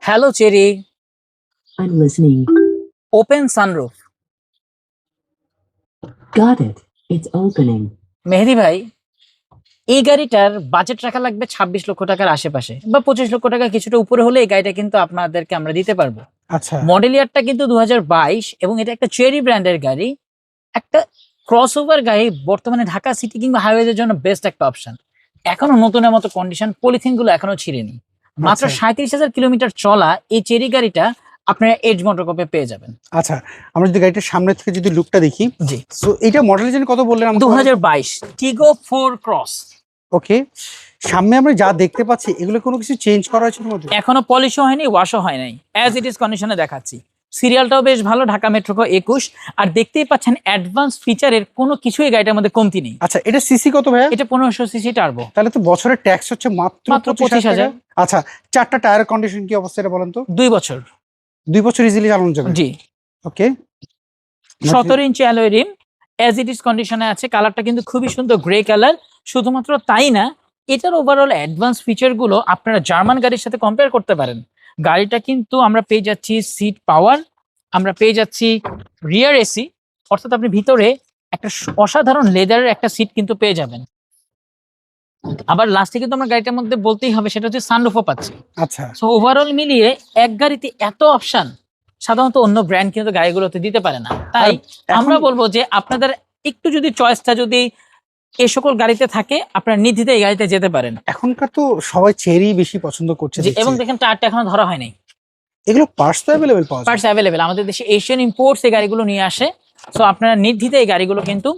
Hello, Cherry. I'm listening. Open sunroof. Got it. It's opening. মেহেদি ভাই, এই গাড়িটার budget রাখা লাগবে 26 লক্ষ টাকার আশেপাশে বা 25 লক্ষ টাকা কিছুটা উপরে হলে এই গাড়িটা কিন্তু আপনাদেরকে আমরা দিতে পারবো। আচ্ছা, মডেল ইয়ারটা কিন্তু 2022 এবং এটা একটা চেরি ব্র্যান্ডের গাড়ি, একটা ক্রসওভার গাড়ি। বর্তমানে ঢাকা সিটি কিংবা হাইওয়েজের জন্য বেস্ট একটা অপশন। এখনো নতুনের মতো কন্ডিশন, পলিথিন গুলো এখনো ছিঁড়েনি। মাত্র আচ্ছা। 37,000 কিলোমিটার চলা এই চেরি গাড়িটা আপনারা এজ মোটরকপে পেয়ে যাবেন। আচ্ছা, আমরা যদি গাড়িটার সামনে থেকে যদি লুকটা দেখি, জি, সো এটা মডেল জেনে কত বললেন আমাকে? 2022 টিগো 4 ক্রস। ওকে, সামনে আমরা যা দেখতে পাচ্ছি এগুলো কোনো কিছু চেঞ্জ করা হয়েছে এর মধ্যে? এখনো পলিশও হয়নি, ওয়াশও হয় নাই, অ্যাজ ইট ইজ কন্ডিশনে দেখাচ্ছি। সিরিয়ালটাও বেশ ভালো, ঢাকা মেট্রো 21। আর দেখতেই পাচ্ছেন অ্যাডভান্স ফিচারের কোনো কিছুই গাড়িটার মধ্যে কমতি নেই। আচ্ছা, এটা সিসি কত ভাইয়া? এটা 1500 সিসি টার্বো। তাহলে তো বছরের ট্যাক্স হচ্ছে মাত্র মাত্র 25,000। 25,000। আচ্ছা, চারটা টায়ারের কন্ডিশন কি অবস্থা এটা বলেন তো? 2 বছর। 2 বছর ইজিলি চালানো যাবে? জি, okay. 17 inch alloy rim, as it is কন্ডিশনে আছে। কালারটা কিন্তু খুবই সুন্দর, গ্রে কালার। শুধুমাত্র তাই না, এটার ওভারঅল অ্যাডভান্স ফিচার গুলো আপনারা জার্মান গাড়ির সাথে কম্পেয়ার করতে পারেন। গাড়িটা কিন্তু আমরা পেয়ে যাচ্ছি সিট পাওয়ার, আমরা পেয়ে যাচ্ছি রিয়ার এসি, অর্থাৎ আপনি ভিতরে একটা অসাধারণ লেদারের একটা সিট কিন্তু পেয়ে যাবেন। আবার লাস্টে কিন্তু আমরা গাড়িটার মধ্যে বলতেই হবে, সেটা হচ্ছে সানরুফও পাচ্ছি। আচ্ছা, সো ওভারঅল মিলিয়ে এক গাড়িতে এত অপশন সাধারণত অন্য ব্র্যান্ড কিন্তু গাড়িগুলোতে দিতে পারে না। তাই আমরা বলবো যে আপনাদের একটু যদি চয়েসটা যদি এই সকল গাড়িতে থাকে, আপনারা নির্দ্বিধায় এই গাড়িতে যেতে পারেন। এখনকার তো সবাই চেরি বেশি পছন্দ করছে জি, দেখছি। এবং দেখেন টায়ারটা এখনো ধরা হয়নি। এগুলো পার্টস তো অ্যাভেলেবেল পাওয়া যায়? পার্টস অ্যাভেলেবেল, আমাদের দেশে এশিয়ান ইম্পোর্টস এই গাড়িগুলো নিয়ে আসে। সো আপনারা নির্দ্বিধায় এই গাড়িগুলো কিন্তু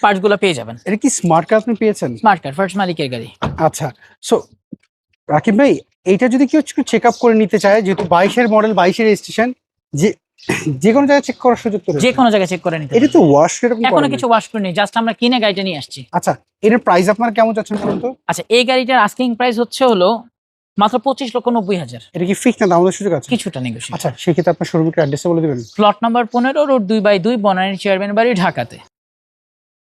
পার্টস গুলো পেয়ে যাবেন। এটা কি স্মার্ট কার্ড আপনি পেয়েছেন? স্মার্ট কার্ড, ফার্স্ট মালিকের গাড়ি। আচ্ছা, সো রাকিব ভাই, এইটা যদি কেউ একটু চেক আপ করে নিতে চায়, যেহেতু 22-এর মডেল, 22-এর রেজিস্ট্রেশন, যে কোনো জায়গায় চেক করার সুযোগ তো রয়েছে? যে কোনো জায়গায় চেক করে নিতে এটা পারেন। তো ওয়াশ এরকম এখনো কিছু ওয়াশ করে নেই, জাস্ট আমরা কিনে গাড়িটা নিয়ে আসছি। আচ্ছা, এটার প্রাইস আপনারা কেমন যাচ্ছেন বলুন তো? আচ্ছা, এই গাড়িটার আস্কিং প্রাইস হচ্ছে হলো মাত্র 25,90,000। এটা কি ফিক্স না দামের সুযোগ আছে? কিছুটা নেগোশিয়েট। আচ্ছা, সেক্ষেত্রে আপনার শোরুমের অ্যাড্রেসটা বলে দিবেন। Plot number 15, road 2/2, Banani chairman বাড়ি, ঢাকাতে।